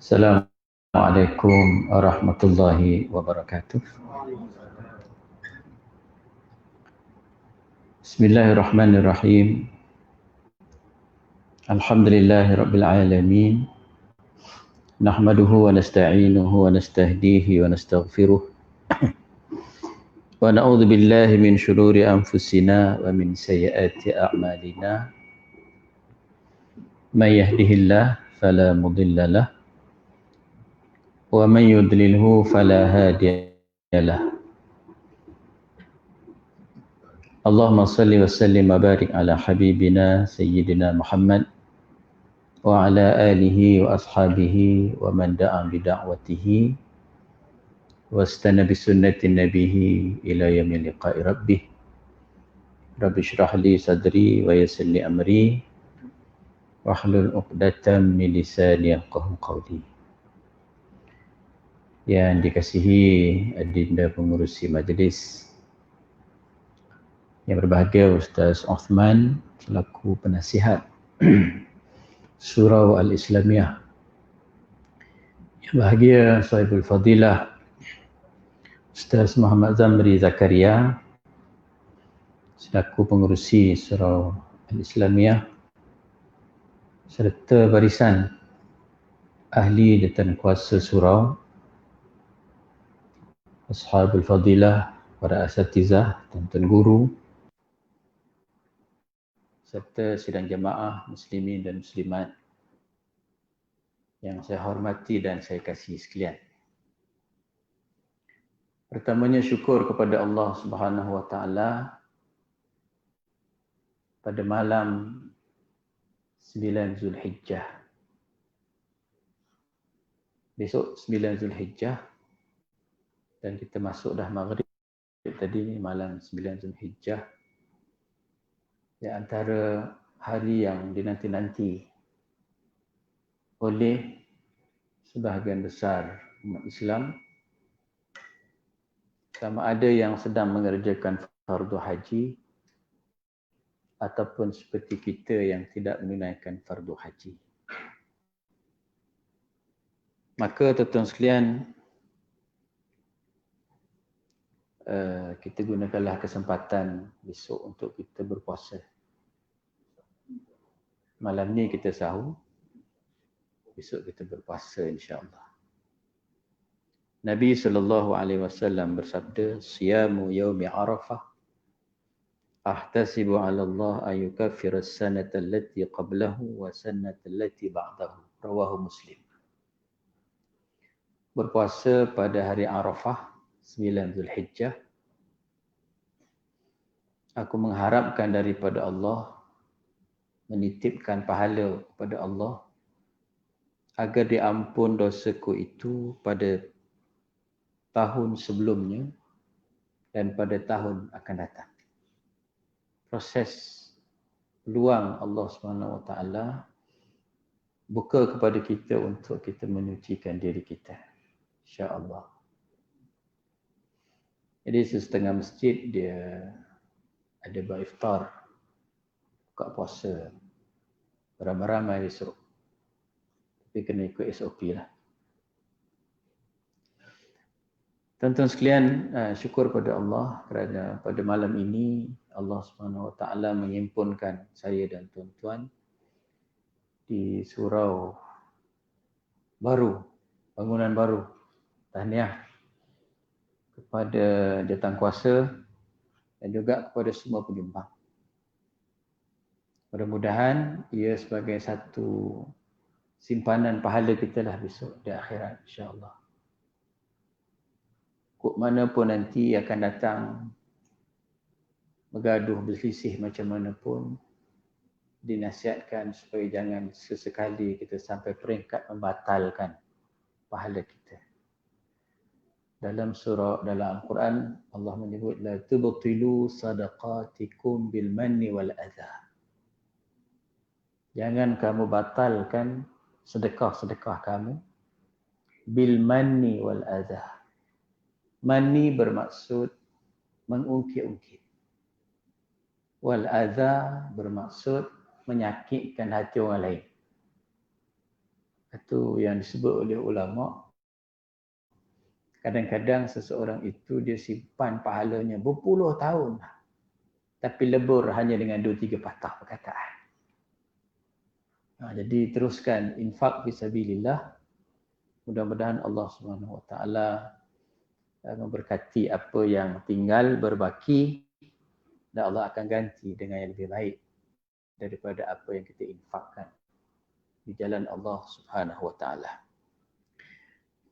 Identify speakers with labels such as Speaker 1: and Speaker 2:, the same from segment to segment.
Speaker 1: Assalamualaikum warahmatullahi wabarakatuh. Bismillahirrahmanirrahim. Alhamdulillahirabbil alamin. Nahmaduhu wa nasta'inuhu wa nastahdihi wa nastaghfiruh. Wa na'udzu billahi min shururi anfusina wa min sayyiati a'malina. May yahdihillahu fala mudilla lahu wa man yudlilhu fala hadiya lahu. Allahumma salli wa sallim wa barik ala habibina sayyidina Muhammad wa ala alihi wa ashabihi wa man da'a bi da'watihi wa istana bi sunnati nabihi ila yaumil liqa'i rabbih. Rabbi shrah li sadri wa yassir li amri wahlul 'uqdatam min lisani yafqahu qawli. Yang dikasihi adinda pengurusi majlis, yang berbahagia Ustaz Uthman selaku penasihat Surau Al-Islamiyah, yang bahagia Sahibul Fadilah Ustaz Muhammad Zamri Zakaria selaku pengurusi Surau Al-Islamiyah, serta barisan ahli dan kuasa surau, Ashabul Fadilah, para asatizah dan tuan guru, serta sidang jemaah muslimin dan muslimat yang saya hormati dan saya kasihi sekalian. Pertamanya syukur kepada Allah Subhanahu wa taala pada malam 9 Zulhijjah. Besok 9 Zulhijjah dan kita masuk dah maghrib tadi, malam 9 Zulhijjah. Di antara hari yang dinanti-nanti oleh sebahagian besar umat Islam, sama ada yang sedang mengerjakan fardu haji ataupun seperti kita yang tidak menunaikan fardu haji. Maka tuan-tuan sekalian, kita gunakanlah kesempatan besok untuk kita berpuasa. Malam ni kita sahur, besok kita berpuasa insya-Allah. Nabi SAW bersabda, "Siyamu yaumi Arafah ahtasibu 'ala Allah an yukaffira as-sanata allati qablahu wa sanata allati ba'dahu." Rawahu Muslim. Berpuasa pada hari Arafah 9 Zulhijjah, aku mengharapkan daripada Allah, menitipkan pahala kepada Allah agar diampun dosaku itu pada tahun sebelumnya dan pada tahun akan datang. Proses peluang Allah SWT buka kepada kita untuk kita menyucikan diri kita, insya-Allah. Jadi setengah masjid dia ada beriftar, buka puasa beramai-ramai besok. Tapi kena ikut SOP lah. Tuan-tuan sekalian, syukur pada Allah kerana pada malam ini Allah SWT menghimpunkan saya dan tuan-tuan di surau baru, bangunan baru. Tahniah kepada jawatankuasa dan juga kepada semua penyumbang. Mudah-mudahan ia sebagai satu simpanan pahala kita lah besok di akhirat, insya-Allah. Kok mana pun nanti akan datang bergaduh, berselisih macam mana pun, dinasihatkan supaya jangan sesekali kita sampai peringkat membatalkan pahala kita. Dalam Al-Quran Allah menyebut la tubtilu sadaqatikum bil manni wal adha. Jangan kamu batalkan sedekah-sedekah kamu bil manni wal adha. Manni bermaksud mengungkit-ungkit. Wal adha bermaksud menyakitkan hati orang lain. Itu yang disebut oleh ulama, kadang-kadang seseorang itu dia simpan pahalanya berpuluh tahun, tapi lebur hanya dengan 2-3 patah perkataan. Jadi teruskan infak fisabilillah. Mudah-mudahan Allah Subhanahu Wa Taala memberkati apa yang tinggal berbaki, dan Allah akan ganti dengan yang lebih baik daripada apa yang kita infakkan di jalan Allah Subhanahu Wa Taala.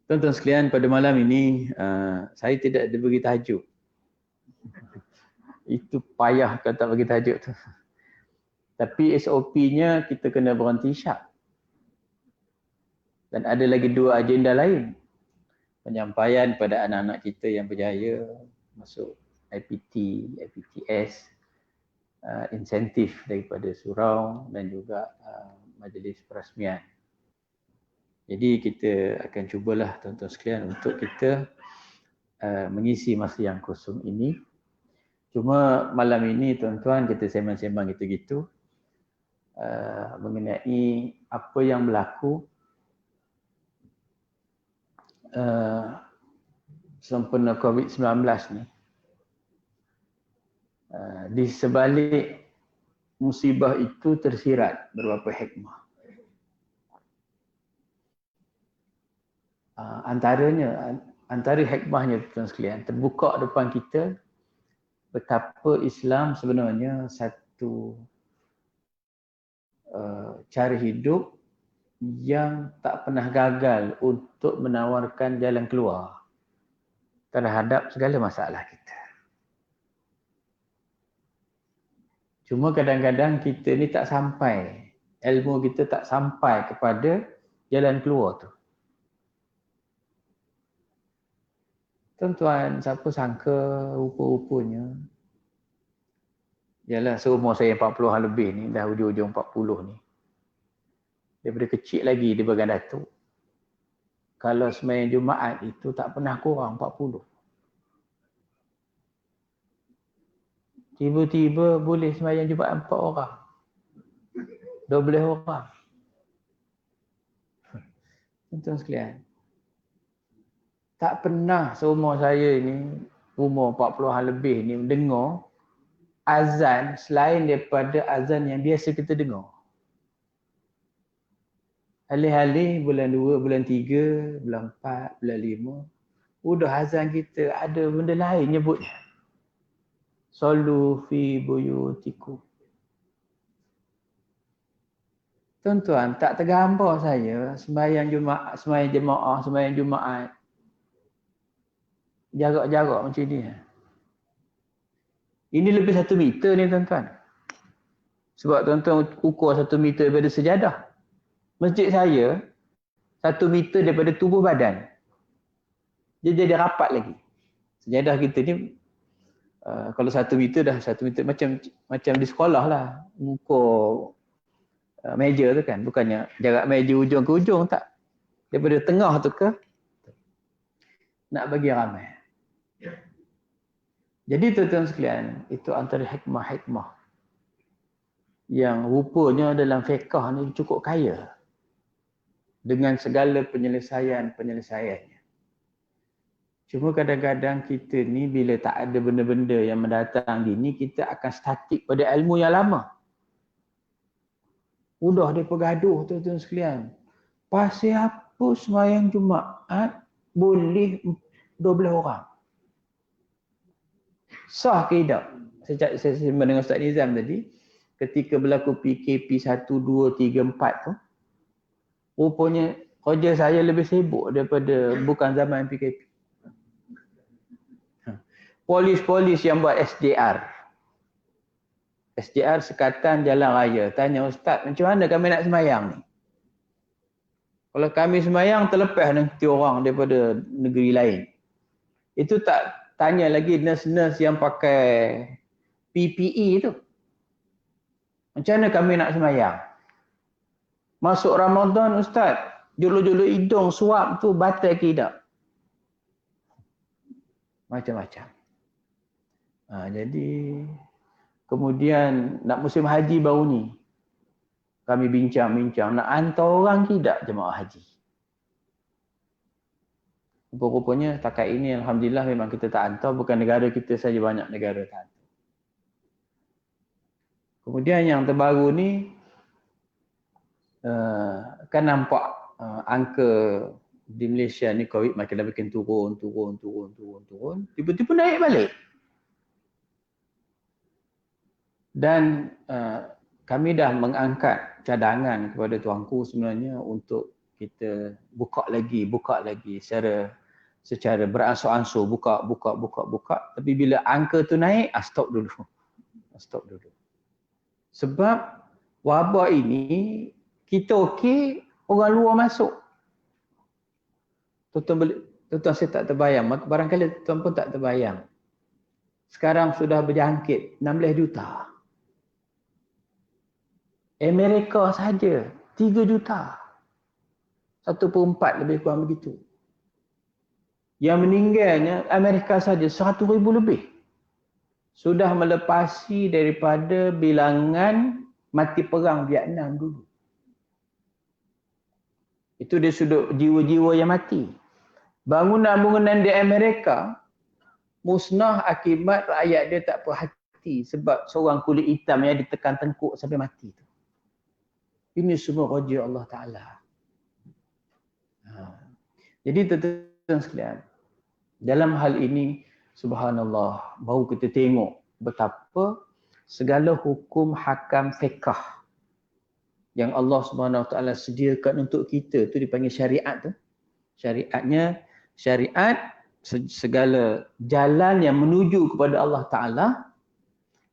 Speaker 1: Tuan-tuan sekalian, pada malam ini saya tidak diberi tajuk. Itu payah kalau tak bagi tajuk tu. Tapi SOP-nya kita kena berhenti syak. Dan ada lagi 2 agenda lain. Penyampaian pada anak-anak kita yang berjaya masuk IPT, IPTS, insentif daripada surau dan juga majlis perasmian. Jadi kita akan cubalah tuan-tuan sekalian untuk kita mengisi masa yang kosong ini. Cuma malam ini tuan-tuan kita sembang-sembang gitu-gitu mengenai apa yang berlaku sempena COVID-19 ni. Di sebalik musibah itu tersirat beberapa hikmah. Antara hikmahnya tuan sekalian, terbuka depan kita betapa Islam sebenarnya satu cara hidup yang tak pernah gagal untuk menawarkan jalan keluar terhadap segala masalah kita. Cuma kadang-kadang kita ni tak sampai, ilmu kita tak sampai kepada jalan keluar tu. Tuan-tuan, siapa sangka rupa-rupanya, yalah seumur saya 40-an lebih ni, dah hujung-hujung 40 ni. Daripada kecil lagi di Bagan Datuk, kalau sembahyang Jumaat itu tak pernah kurang 40. Tiba-tiba boleh sembahyang Jumaat 4 orang. 12 orang. Tuan-tuan sekalian, tak pernah seumur saya ni, umur 40-an lebih ni, mendengar azan selain daripada azan yang biasa kita dengar. Alih-alih bulan 2, bulan 3, bulan 4, bulan 5, udah azan kita ada benda lain nyebutnya. Sallu fi buyutikum. Tuan-tuan, tak tergambar saya sembahyang Jumaat, sembahyang jemaah, sembahyang Jumaat jarak-jarak macam ni. Ini lebih 1 meter ni tuan-tuan. Sebab tuan-tuan ukur 1 meter daripada sejadah. Masjid saya 1 meter daripada tubuh badan. Dia jadi rapat lagi. Sejadah kita ni kalau 1 meter dah 1 meter macam di sekolah lah. Ukur meja tu kan. Bukannya jarak meja ujung ke ujung, tak. Daripada tengah tu ke nak bagi ramai. Jadi tuan-tuan sekalian, itu antara hikmah-hikmah yang rupanya dalam fiqh ni cukup kaya dengan segala penyelesaian-penyelesaiannya. Cuma kadang-kadang kita ni bila tak ada benda-benda yang mendatang gini, kita akan statik pada ilmu yang lama. Udah dia pergaduh tuan-tuan sekalian. Pasal apa sembahyang Jumaat boleh 12 orang? Sah ke tidak? Saya sembang dengan Ustaz Nizam tadi, ketika berlaku PKP 1, 2, 3, 4 tu, rupanya kerja saya lebih sibuk daripada bukan zaman PKP. Polis-polis yang buat SDR. SDR Sekatan Jalan Raya. Tanya Ustaz, macam mana kami nak sembahyang ni? Kalau kami sembahyang, terlepas nanti orang daripada negeri lain. Itu tak tanya lagi nurse-nurse yang pakai PPE tu. Macam mana kami nak sembahyang? Masuk Ramadan Ustaz, julu-julu hidung suap tu batal ke tidak? Macam-macam. Jadi kemudian nak musim haji baru ni. kami bincang-bincang nak hantar orang tidak jemaah haji. Rupa-rupanya takat ini alhamdulillah memang kita tak hantar, bukan negara kita saja, banyak negara tak hantar. Kemudian yang terbaru ni kan nampak angka di Malaysia ni COVID makin turun. Tiba-tiba naik balik. Dan kami dah mengangkat cadangan kepada tuanku sebenarnya untuk kita buka lagi secara beransur-ansur, buka. Tapi bila angka tu naik, stop dulu. Sebab wabak ini kita okey, orang luar masuk. Tuan-tuan saya tak terbayang, barangkali tuan pun tak terbayang. Sekarang sudah berjangkit 16 juta. Amerika saja 3 juta. 1/4 lebih kurang begitu. Yang meninggalnya Amerika saja 100,000 lebih. Sudah melepasi daripada bilangan mati perang Vietnam dulu. Itu dari sudut jiwa-jiwa yang mati. Bangunan-bangunan di Amerika musnah akibat rakyat dia tak puas hati sebab seorang kulit hitam yang ditekan tengkuk sampai mati. Ini semua raja Allah Ta'ala. Jadi tuan-tuan sekalian, dalam hal ini subhanallah, baru kita tengok betapa segala hukum hakam fiqh yang Allah Subhanahu Wa Ta'ala sediakan untuk kita tu dipanggil syariat tu. Syariat segala jalan yang menuju kepada Allah Ta'ala.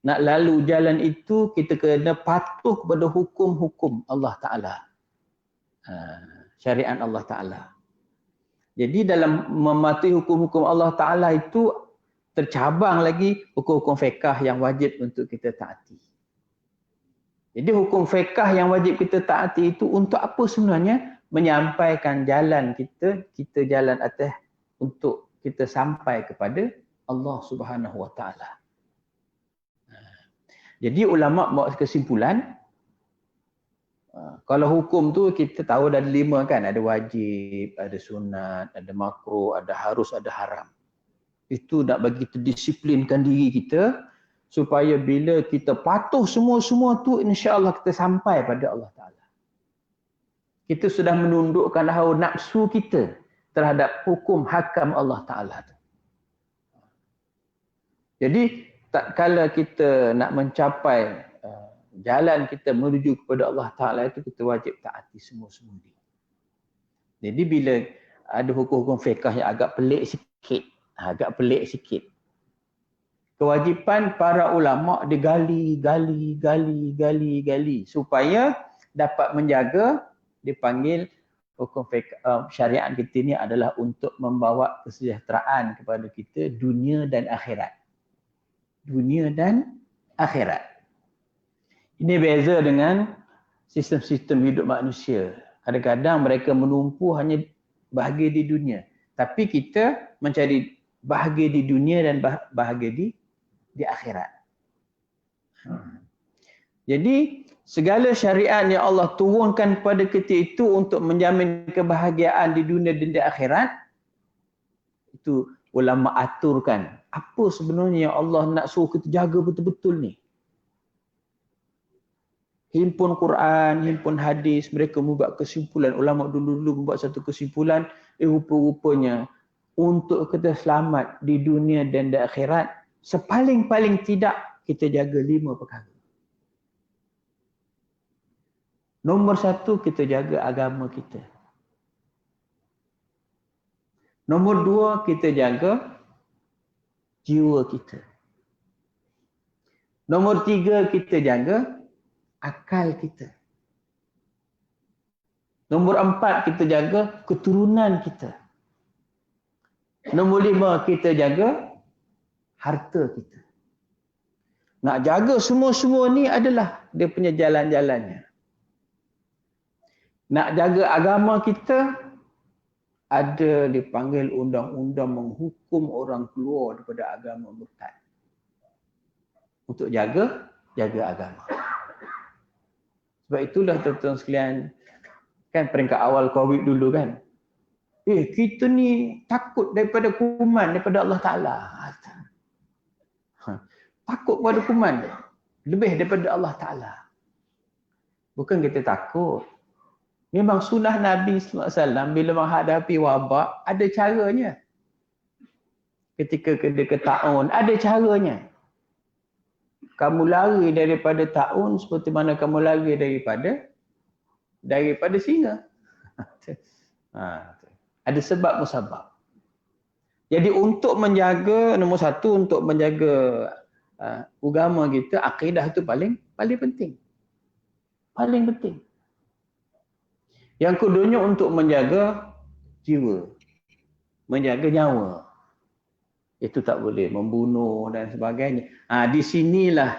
Speaker 1: Nak lalu jalan itu kita kena patuh kepada hukum-hukum Allah Ta'ala. Syariat Allah Ta'ala. Jadi dalam mematuhi hukum-hukum Allah Ta'ala itu tercabang lagi hukum-hukum fiqh yang wajib untuk kita taati. Jadi hukum fiqh yang wajib kita taati itu untuk apa sebenarnya? Menyampaikan jalan kita jalan atas untuk kita sampai kepada Allah Subhanahu Wa Ta'ala. Jadi ulama' buat kesimpulan, kalau hukum tu kita tahu ada 5 kan, ada wajib, ada sunat, ada makruh, ada harus, ada haram. Itu nak bagi kita disiplinkan diri kita supaya bila kita patuh semua-semua tu insya-Allah kita sampai pada Allah Ta'ala. Kita sudah menundukkan hawa nafsu kita terhadap hukum hakam Allah Ta'ala tu. Jadi tak kala kita nak mencapai jalan kita menuju kepada Allah Ta'ala itu kita wajib taati semua-semua ni. Jadi bila ada hukum-hukum fiqh yang agak pelik sikit, kewajipan para ulama' digali supaya dapat menjaga, dipanggil hukum fiqh, syariat kita ni adalah untuk membawa kesejahteraan kepada kita dunia dan akhirat. Ini beza dengan sistem-sistem hidup manusia. Kadang-kadang mereka menumpu hanya bahagia di dunia. Tapi kita mencari bahagia di dunia dan bahagia di akhirat. Jadi segala syariat yang Allah turunkan pada kita itu untuk menjamin kebahagiaan di dunia dan di akhirat, itu ulama aturkan. Apa sebenarnya yang Allah nak suruh kita jaga betul-betul ni? Himpun Quran, himpun hadis, mereka membuat kesimpulan. Ulama dulu-dulu membuat satu kesimpulan, rupa-rupanya untuk kita selamat di dunia dan di akhirat, sepaling-paling tidak kita jaga 5 perkara. Nombor 1, kita jaga agama kita. Nombor 2, kita jaga jiwa kita. Nombor 3, kita jaga akal kita. Nombor 4, kita jaga keturunan kita. Nombor 5, kita jaga harta kita. Nak jaga semua-semua ni adalah dia punya jalan-jalannya. Nak jaga agama kita, ada dipanggil undang-undang menghukum orang keluar daripada agama murtad. Untuk jaga agama. Sebab itulah tuan-tuan sekalian, kan peringkat awal COVID dulu kan, kita ni takut daripada kuman daripada Allah Ta'ala. Takut pada kuman lebih daripada Allah Ta'ala. Bukan kita takut. Memang sunnah Nabi SAW bila menghadapi wabak, ada caranya. Ketika ke ta'un, ada caranya. Kamu lari daripada ta'un seperti mana kamu lari daripada singa. Ada sebab musabab. Jadi untuk menjaga, nombor satu, untuk menjaga agama kita, akidah itu paling penting. Paling penting. Yang keduanya untuk menjaga jiwa. Menjaga nyawa. Itu tak boleh membunuh dan sebagainya. Di sinilah,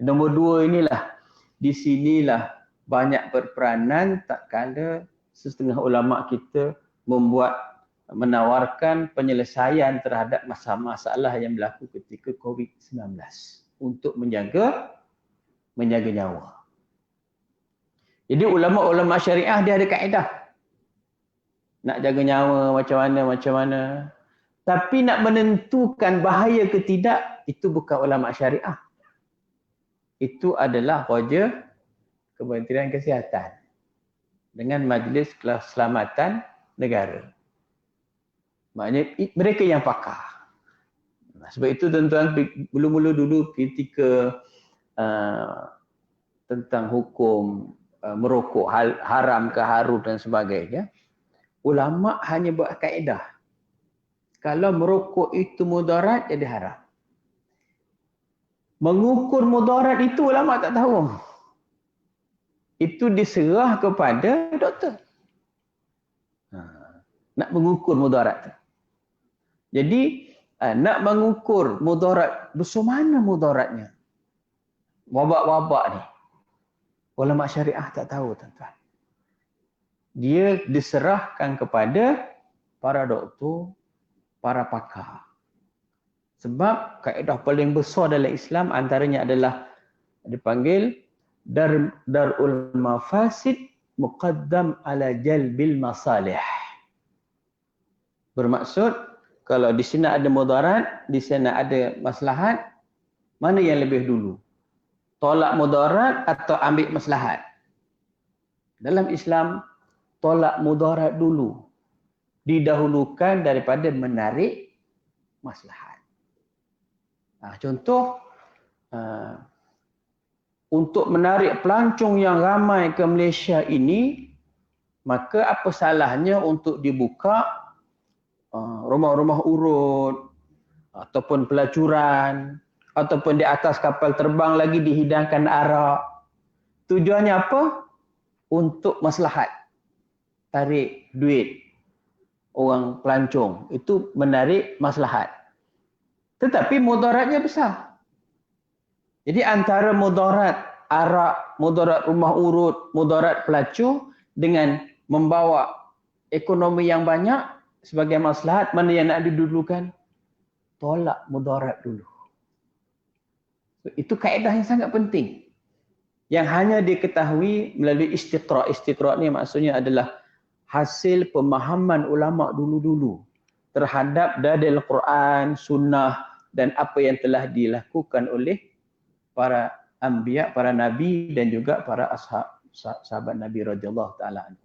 Speaker 1: nombor dua inilah, di sinilah banyak berperanan tak kala setengah ulama kita menawarkan penyelesaian terhadap masalah-masalah yang berlaku ketika COVID-19 untuk menjaga nyawa. Jadi ulama-ulama syariah dia ada kaedah. Nak jaga nyawa macam mana. Tapi nak menentukan bahaya ke tidak, itu bukan ulama syariah. Itu adalah kerja Kementerian Kesihatan dengan Majlis Keselamatan Negara. Maknanya mereka yang pakar. Sebab itu tuan-tuan, mula-mula dulu ketika tentang hukum merokok haram ke harum dan sebagainya, ulama hanya buat kaedah. Kalau merokok itu mudarat, jadi haram. Mengukur mudarat itu ulama tak tahu. Itu diserah kepada doktor. Nak mengukur mudarat tu. Jadi, nak mengukur mudarat, besar mana mudaratnya? Wabak-wabak ni. Ulama syariah tak tahu, tuan-tuan. Dia diserahkan kepada para doktor, para pakar. Sebab kaedah paling besar dalam Islam antaranya adalah dipanggil darul mafasid muqaddam ala jalbil masalih. Bermaksud kalau di sini ada mudarat, di sana ada maslahat, mana yang lebih dulu? Tolak mudarat atau ambil maslahat? Dalam Islam, tolak mudarat dulu. Didahulukan daripada menarik maslahat. Contoh, untuk menarik pelancong yang ramai ke Malaysia ini, maka apa salahnya untuk dibuka rumah-rumah urut, ataupun pelacuran, ataupun di atas kapal terbang lagi dihidangkan arak. Tujuannya apa? Untuk maslahat. Tarik duit orang pelancong, itu menarik maslahat. Tetapi mudaratnya besar. Jadi antara mudarat arak, mudarat rumah urut, mudarat pelacur dengan membawa ekonomi yang banyak sebagai maslahat, mana yang nak didulukan? Tolak mudarat dulu. Itu kaedah yang sangat penting. Yang hanya diketahui melalui istiqra'. Istiqra' ni maksudnya adalah hasil pemahaman ulama dulu-dulu terhadap dalil Quran, sunnah dan apa yang telah dilakukan oleh para anbiya, para nabi dan juga para sahabat Nabi radhiyallahu taala anhu.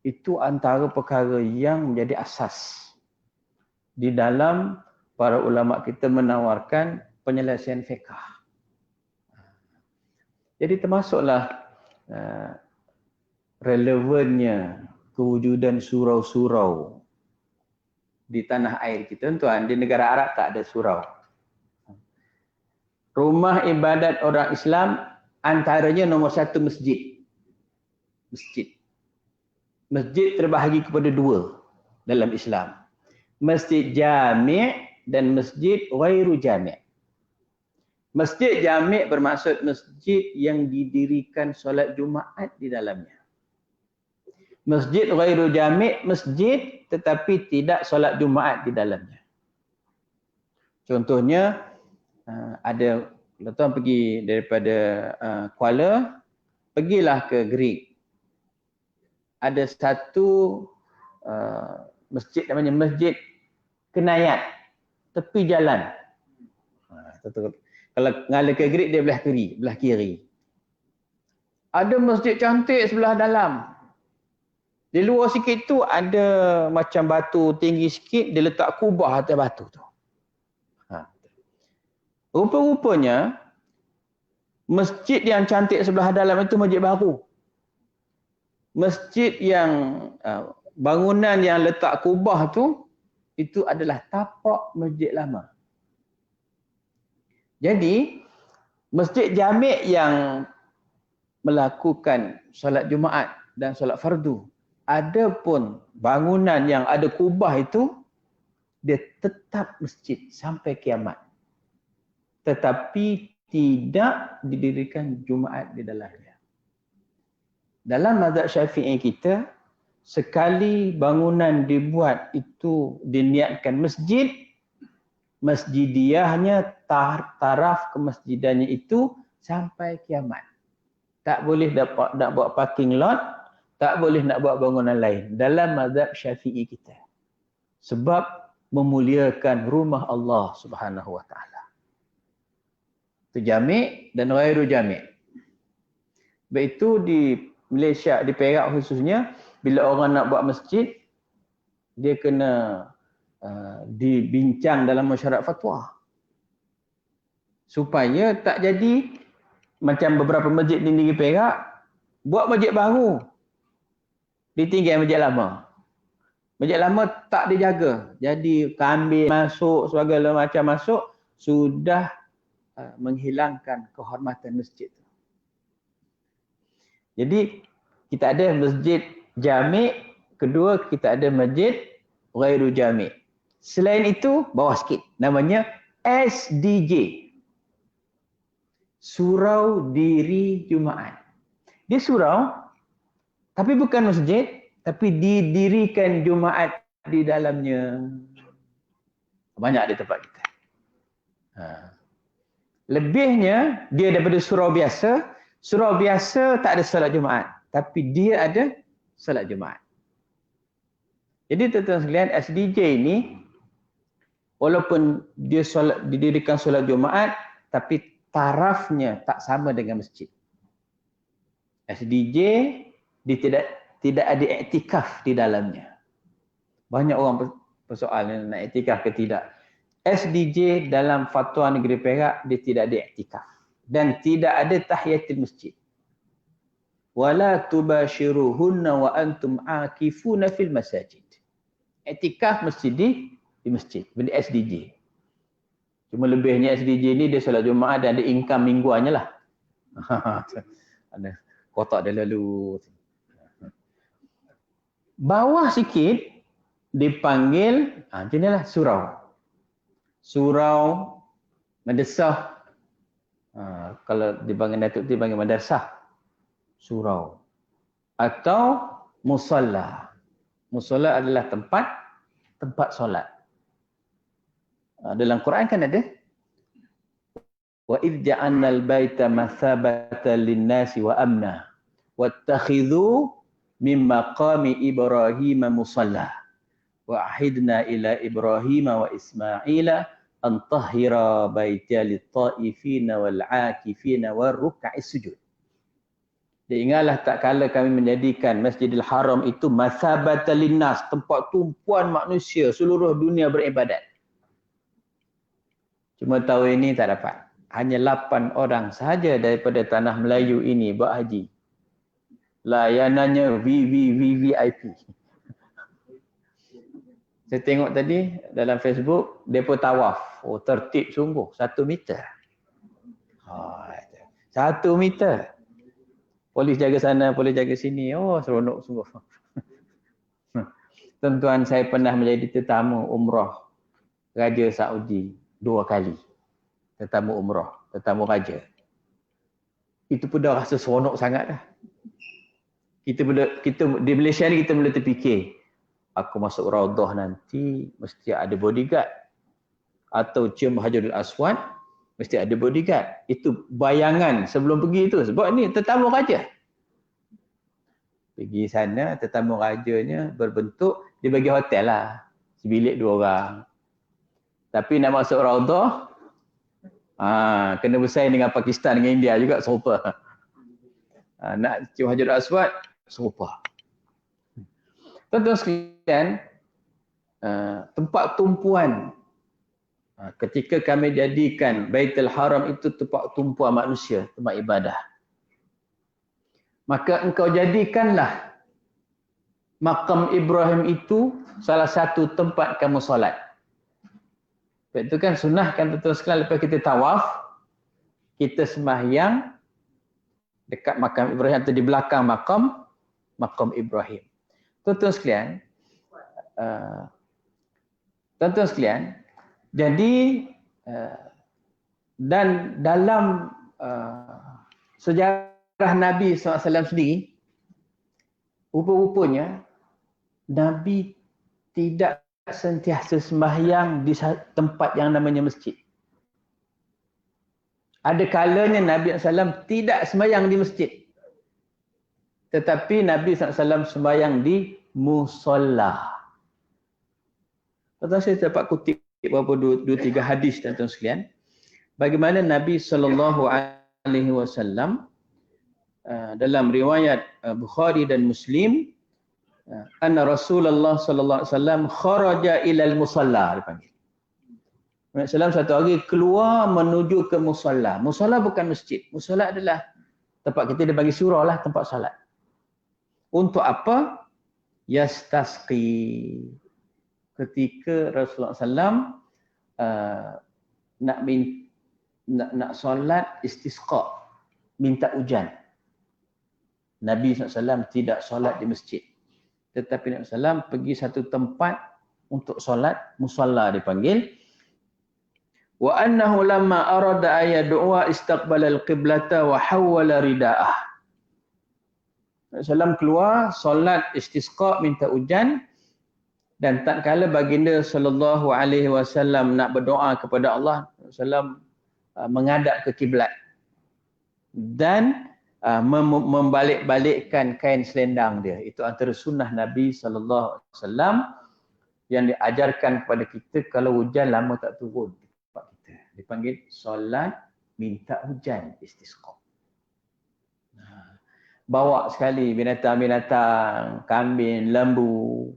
Speaker 1: Itu antara perkara yang menjadi asas di dalam para ulama kita menawarkan penyelesaian fiqh. Jadi termasuklah relevannya kewujudan surau-surau di tanah air kita. Tuan, di negara Arab tak ada surau. Rumah ibadat orang Islam antaranya nombor satu masjid. Masjid terbahagi kepada dua dalam Islam. Masjid jami' dan masjid ghairu jami'. Masjid jami' bermaksud masjid yang didirikan solat Jumaat di dalamnya. Masjid ghairu jami', masjid tetapi tidak solat Jumaat di dalamnya. Contohnya ada Kalau tuan pergi daripada Kuala, pergilah ke Greek. Ada satu masjid namanya Masjid Kenayat, tepi jalan. Kalau ngala ke Greek dia belah kiri. Ada masjid cantik sebelah dalam. Di luar sikit tu ada macam batu tinggi sikit, dia letak kubah atas batu tu. Rupa-rupanya masjid yang cantik sebelah dalam itu masjid baru. Masjid yang bangunan yang letak kubah tu itu adalah tapak masjid lama. Jadi masjid jami' yang melakukan solat Jumaat dan solat fardu, adapun bangunan yang ada kubah itu dia tetap masjid sampai kiamat. Tetapi tidak didirikan Jumaat di dalamnya. Dalam mazhab Syafi'i kita, sekali bangunan dibuat itu diniatkan masjid, masjidiyahnya taraf kemasjidannya itu sampai kiamat. Tak boleh nak buat parking lot, tak boleh nak buat bangunan lain dalam mazhab Syafi'i kita. Sebab memuliakan rumah Allah Subhanahu wa taala. Itu jami' dan ghairu jami'. Sebab itu di Malaysia, di Perak khususnya, bila orang nak buat masjid, dia kena dibincang dalam masyarakat fatwa. Supaya tak jadi macam beberapa masjid di negeri Perak, buat masjid baru, ditinggal masjid lama. Masjid lama tak dijaga. Jadi kambing masuk, segala macam masuk, sudah menghilangkan kehormatan masjid. Jadi kita ada masjid jami', kedua kita ada masjid ghairu jami'. Selain itu bawah sikit namanya SDJ. Surau Diri Jumaat. Dia surau tapi bukan masjid, tapi didirikan Jumaat di dalamnya. Banyak di tempat kita. Lebihnya dia daripada surau biasa. Surau biasa tak ada solat Jumaat, tapi dia ada solat Jumaat. Jadi tuan-tuan sekalian, SDJ ini walaupun dia didirikan solat Jumaat, tapi tarafnya tak sama dengan masjid. SDJ dia tidak ada iktikaf di dalamnya. Banyak orang persoalan nak iktikaf ke tidak. SDJ dalam fatwa negeri Perak dia tidak ada iktikaf dan tidak ada tahiyatul masjid. Wala tubashiruhunna wa antum aakifuna fil masajid. Iktikaf masjid di masjid, benda SDJ. Cuma lebihnya SDJ ni dia solat Jumaat dan ada income mingguannya lah. Ada kotak dia lalu. Bawah sikit dipanggil macam inilah surau. Surau madrasah. Kalau dipanggil Datuk dipanggil madrasah. Surau. Atau musalla. Musalla adalah tempat solat. Dalam Quran kan ada. Wa idh ja'alna al-baita mathabatan lin-nasi wa amna wattakhidhu min maqami Ibrahim musalla wa ahidna ila Ibrahim wa Ismaila an tahhira baita lit-ta'ifina wal-'akifina war-ruk'is sujud. Dan ingatlah tak kala kami menjadikan Masjidil Haram itu mathabatan lin-nas, tempat tumpuan manusia seluruh dunia beribadat. Cuma tahun ini tak dapat. Hanya 8 orang sahaja daripada tanah Melayu ini buat haji. Layanannya VVVVIP. Saya tengok tadi dalam Facebook, mereka tawaf. Oh, tertib sungguh. 1 meter. 1 meter. Polis jaga sana, polis jaga sini. Oh, seronok sungguh. Tuan-tuan, saya pernah menjadi tetamu umrah Raja Saudi 2 kali. Tetamu umrah, tetamu raja. Itu pun dah rasa seronok sangat dah. Kita di Malaysia ni kita mula terfikir, aku masuk Raudah nanti mesti ada bodyguard atau cium Hajarul Aswad, Mesti ada bodyguard. Itu bayangan sebelum pergi itu. Sebab ni tetamu raja. Pergi sana, tetamu rajanya berbentuk, dia bagi hotel lah. Sebilik 2 orang. Tapi nak masuk Raudah, kena bersaing dengan Pakistan, dengan India juga, serupa. Nak cium Hajar Aswad, serupa. Tuan-tuan sekalian, tempat tumpuan, ketika kami jadikan Baitul Haram itu tempat tumpuan manusia, tempat ibadah, maka engkau jadikanlah makam Ibrahim itu salah satu tempat kamu solat. Sebab itu kan sunnah kan tuan-tuan sekalian, lepas kita tawaf, kita sembahyang dekat makam Ibrahim atau di belakang makam Ibrahim. Tuan-tuan sekalian, jadi dan dalam sejarah Nabi SAW sendiri, rupa-rupanya Nabi tidak sentiasa sembahyang di tempat yang namanya masjid. Ada kalanya Nabi SAW tidak sembahyang di masjid. Tetapi Nabi SAW sembahyang di musolla. Tuan-tuan, saya dapat kutip beberapa 2-3 hadis tuan-tuan sekalian. Bagaimana Nabi SAW dalam riwayat Bukhari dan Muslim, anna Rasulullah sallallahu alaihi wasallam kharaja ila al-musalla, dipanggil. Nabi sallallahu satu hari keluar menuju ke musalla. Musalla bukan masjid. Musalla adalah tempat kita dia bagi surau lah, tempat salat. Untuk apa? Yastasqi. Ketika Rasulullah sallam nak solat istisqa, minta hujan. Nabi SAW tidak solat di masjid. Tetapi Nabi SAW pergi satu tempat untuk solat, musalla dipanggil. Wa annahu lamma arada ayad'a istaqbala al-qiblata wa hawwala rida'ah. Nabi SAW keluar, solat istisqa, minta hujan, dan tak kala baginda sallallahu alaihi wasallam nak berdoa kepada Allah, Nabi SAW menghadap ke kiblat dan membalik-balikkan kain selendang dia. Itu antara sunnah Nabi SAW yang diajarkan kepada kita kalau hujan lama tak turun di tempat kita. Dipanggil solat minta hujan istisqa. Bawa sekali binatang-binatang, kambing, lembu.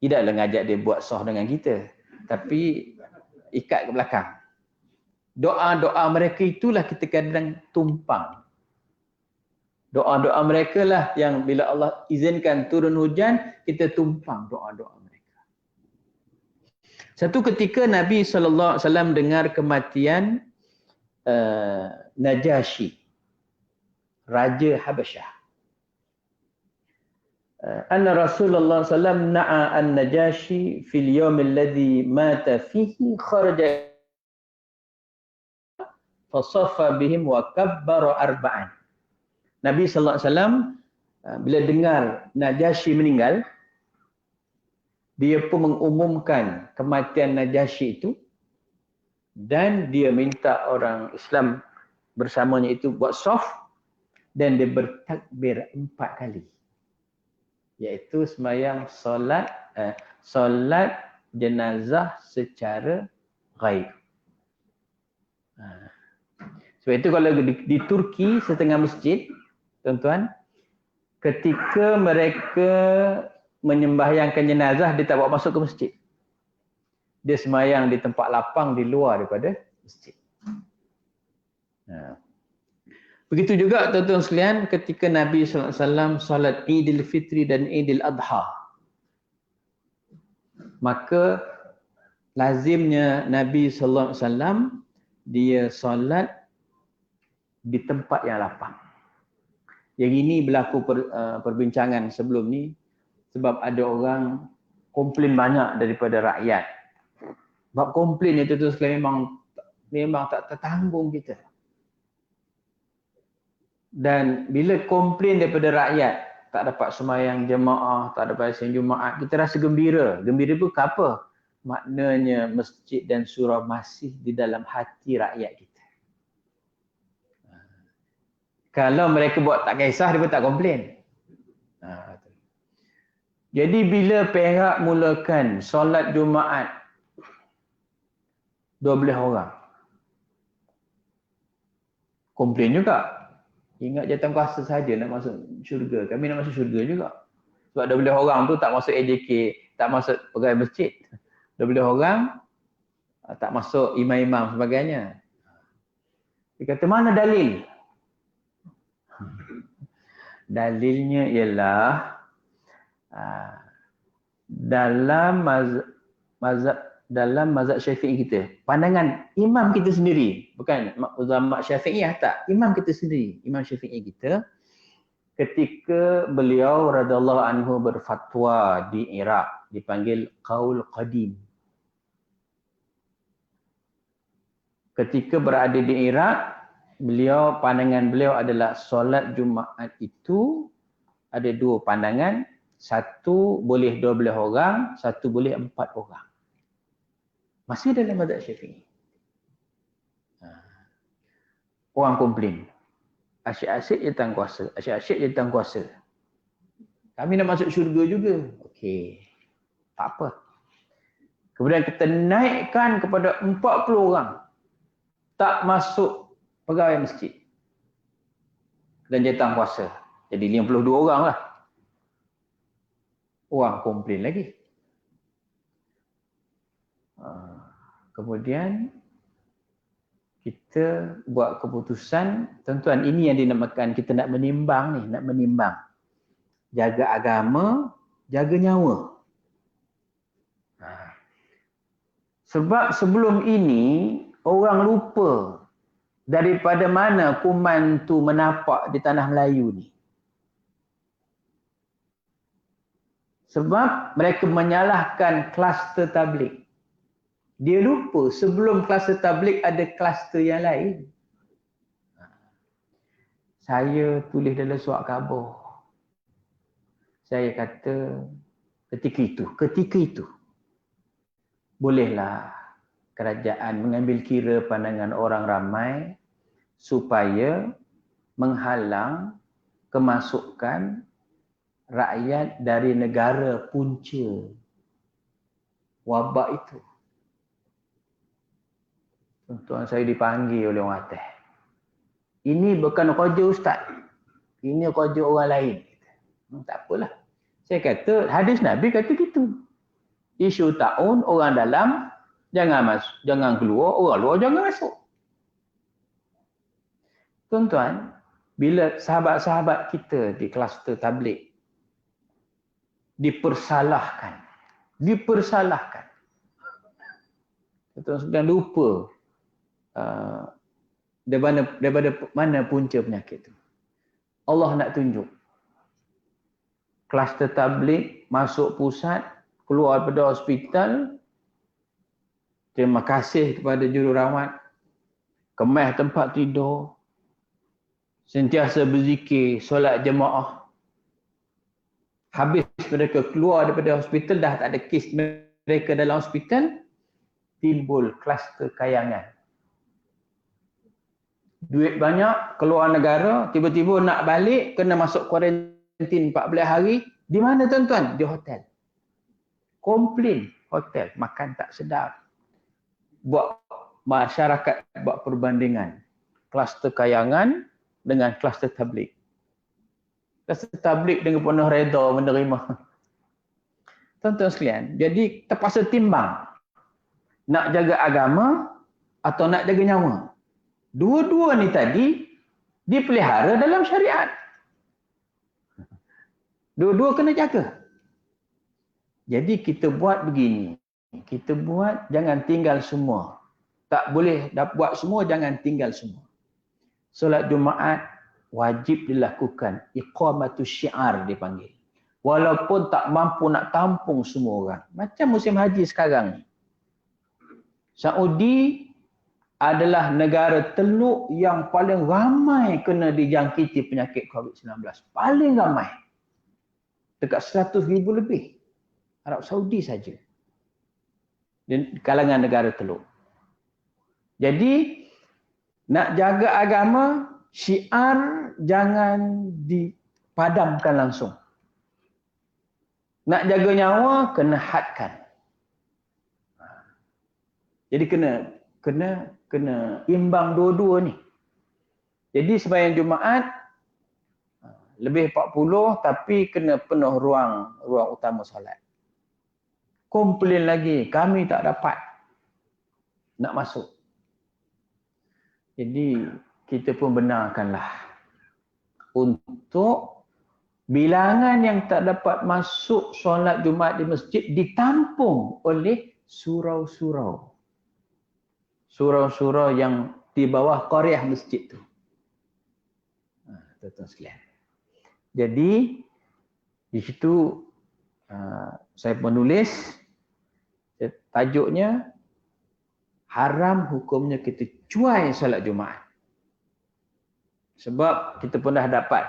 Speaker 1: Tidaklah ngajak dia buat sah dengan kita, tapi ikat ke belakang. Doa-doa mereka itulah kita kadang tumpang. Doa-doa mereka lah yang bila Allah izinkan turun hujan, kita tumpang doa-doa mereka. Satu ketika Nabi SAW dengar kematian Najashi, Raja Habasyah. Anna Rasulullah SAW na'a an-Najashi fil yawm alladhi mata fihi kharaja fasaffa bihim wa kabbara arba'an. Nabi sallallahu alaihi wasallam bila dengar Najashi meninggal, dia pun mengumumkan kematian Najashi itu dan dia minta orang Islam bersamanya itu buat saf dan dia bertakbir 4 kali. Iaitu sembahyang solat jenazah secara ghaib. Sebab itu kalau di Turki setengah masjid, tuan-tuan, ketika mereka menyembahyangkan jenazah, dia tak bawa masuk ke masjid. Dia sembahyang di tempat lapang di luar daripada masjid. Begitu juga tuan-tuan sekalian, ketika Nabi SAW solat Idul Fitri dan Idul Adha, maka lazimnya Nabi SAW dia solat di tempat yang lapang. Yang ini berlaku perbincangan sebelum ni sebab ada orang komplain banyak daripada rakyat. Sebab komplain itu tu sekali memang tak tertanggung kita. Dan bila komplain daripada rakyat, tak dapat sembahyang jemaah, tak dapat sembahyang Jumaat, kita rasa gembira. Gembira pun apa? maknanya masjid dan surau masih di dalam hati rakyat kita. Kalau mereka buat tak kisah, dia pun tak komplain. Jadi bila Perak mulakan solat Jumaat 12 orang, komplain juga. Ingat jawatankuasa saja nak masuk syurga. Kami nak masuk syurga juga. Sebab 12 orang tu tak masuk AJK, tak masuk pegawai masjid. 12 orang tak masuk imam-imam sebagainya. Dia kata, mana dalil? Dalilnya ialah dalam mazhab Syafi'i kita, pandangan imam kita sendiri, bukan ulama Syafi'iyah, tak, imam kita sendiri, imam Syafi'i kita, ketika beliau radhiyallahu anhu berfatwa di Iraq, dipanggil qaul qadim. Ketika berada di Iraq, pandangan beliau adalah solat Jumaat itu ada dua pandangan, satu boleh 12 orang, satu boleh 4 orang. Masih dalam mazhab Syafi'i. Orang komplain. Asyik-asyik je tuan kuasa. Asyik-asyik je tuan kuasa. Kami nak masuk syurga juga. Okey. Tak apa. Kemudian kita naikkan kepada 40 orang. Tak masuk pegawai masjid. Dan je tuan kuasa. Jadi 52 orang lah. Orang komplain lagi. Kemudian kita buat keputusan, tuan-tuan, ini yang dinamakan kita nak menimbang ni, nak menimbang. Jaga agama, jaga nyawa. Sebab sebelum ini orang lupa daripada mana kuman tu menapak di tanah Melayu ni. Sebab mereka menyalahkan kluster tabligh. Dia lupa sebelum kluster tabligh ada kluster yang lain. Saya tulis dalam surat khabar. Saya kata ketika itu bolehlah kerajaan mengambil kira pandangan orang ramai supaya menghalang kemasukan rakyat dari negara punca wabak itu. Tuan saya dipanggil oleh orang atas. Ini bukan kerja ustaz. Ini kerja orang lain. Tak apalah. Saya kata hadis Nabi kata gitu. Isu ta'un, orang dalam jangan masuk, jangan keluar, orang luar jangan masuk. Tuan-tuan, bila sahabat-sahabat kita di kluster tabligh dipersalahkan. Tuan-tuan sedang lupa daripada mana punca penyakit itu. Allah nak tunjuk. Kluster tabligh masuk pusat, keluar daripada hospital. Terima kasih kepada jururawat. Kemas tempat tidur. Sentiasa berzikir, solat jemaah. Habis mereka keluar daripada hospital, dah tak ada kes mereka dalam hospital, timbul kluster kayangan. Duit banyak, keluar negara, tiba-tiba nak balik, kena masuk kuarantin 14 hari. Di mana tuan-tuan? Di hotel. Komplain hotel, makan tak sedap. Buat masyarakat, buat perbandingan. Kluster kayangan dengan kluster tabligh. Kluster tabligh dengan penuh reda menerima. Tuan-tuan sekalian, jadi terpaksa timbang. Nak jaga agama atau nak jaga nyawa. Dua-dua ni tadi dipelihara dalam syariat. Dua-dua kena jaga. Jadi kita buat begini. Kita buat jangan tinggal semua. Tak boleh buat semua, jangan tinggal semua. Solat Jumaat wajib dilakukan. Iqamatus syiar dipanggil. Walaupun tak mampu nak tampung semua orang. Macam musim haji sekarang ni. Saudi adalah negara teluk yang paling ramai kena dijangkiti penyakit COVID-19. Paling ramai. Dekat 100,000 lebih. Arab Saudi saja. di kalangan negara Teluk. Jadi nak jaga agama, syiar jangan dipadamkan langsung. Nak jaga nyawa, kena hadkan. Jadi kena imbang dua-dua ni. Jadi sembahyang Jumaat lebih 40 tapi kena penuh ruang utama solat. Komplain lagi, kami tak dapat nak masuk. Jadi kita pun benarkanlah untuk bilangan yang tak dapat masuk solat Jumaat di masjid ditampung oleh surau-surau. Surau-surau yang di bawah qaryah masjid tu. Tuan-tuan sekalian. Jadi di situ saya menulis tajuknya haram hukumnya kita cuai solat Jumaat. Sebab kita pun dah dapat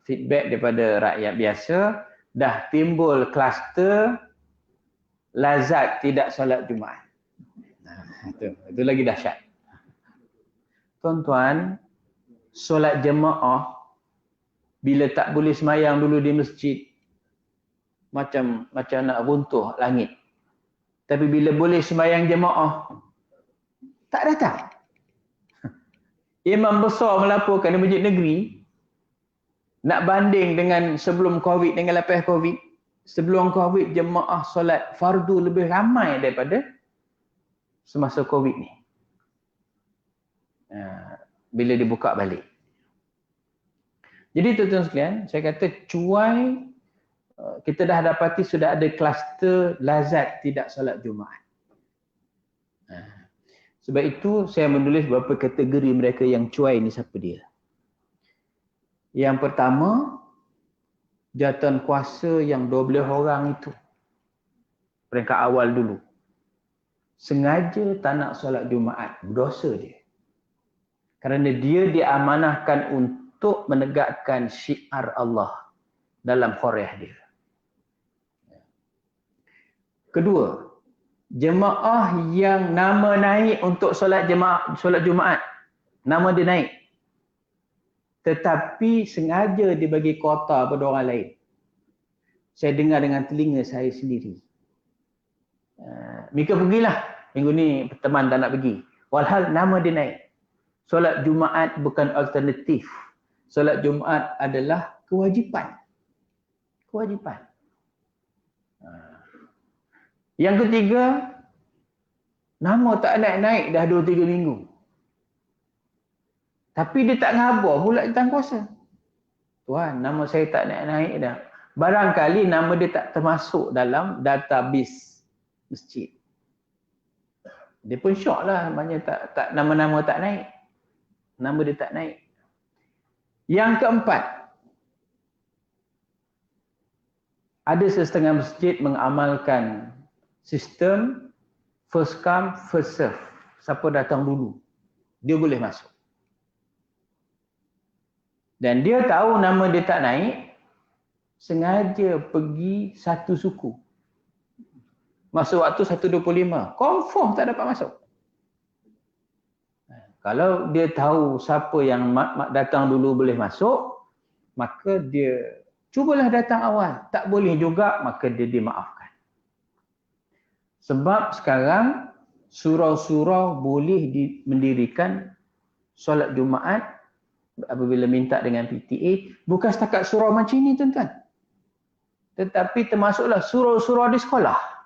Speaker 1: feedback daripada rakyat biasa, dah timbul kluster lazat tidak solat Jumaat. Itu lagi dahsyat. Tuan-tuan, solat jemaah bila tak boleh semayang dulu di masjid macam nak runtuh langit. Tapi bila boleh semayang jemaah tak datang. Imam besar melaporkan di masjid negeri, nak banding dengan sebelum Covid dengan lepas Covid, sebelum Covid jemaah solat fardu lebih ramai daripada semasa Covid ni. Bila dibuka balik. Jadi tuan-tuan sekalian, saya kata cuai, kita dah dapati sudah ada kluster lazat tidak solat Jumaat. Sebab itu saya menulis beberapa kategori mereka yang cuai ni siapa dia. Yang pertama, jawatan kuasa yang 12 orang itu. Peringkat awal dulu. Sengaja tak nak solat Jumaat, berdosa dia. Kerana dia diamanahkan untuk menegakkan syiar Allah dalam qaryah dia. Kedua, jemaah yang nama naik untuk solat Jumaat, nama dia naik. Tetapi sengaja dibagi kuota pada orang lain. Saya dengar dengan telinga saya sendiri. Mika pergilah. Minggu ni teman tak nak pergi. Walhal nama dia naik. Solat Jumaat bukan alternatif. Solat Jumaat adalah kewajipan. Kewajipan. Yang ketiga, nama tak naik-naik dah 2-3 minggu. Tapi dia tak ngabar pula datang kuasa. Tuan, nama saya tak naik-naik dah. Barangkali nama dia tak termasuk dalam database masjid. Dia pun syok lah, maknanya tak nama-nama tak naik. Nama dia tak naik. Yang keempat, ada setengah masjid mengamalkan sistem first come, first serve. Siapa datang dulu, dia boleh masuk. Dan dia tahu nama dia tak naik, sengaja pergi satu suku. Masuk waktu 1.25, confirm tak dapat masuk. Kalau dia tahu siapa yang datang dulu boleh masuk, maka dia cubalah datang awal. Tak boleh juga, maka dia dimaafkan. Sebab sekarang surau-surau boleh mendirikan solat Jumaat apabila minta dengan PTA, bukan setakat surau macam ini tuan-tuan. Tetapi termasuklah surau-surau di sekolah.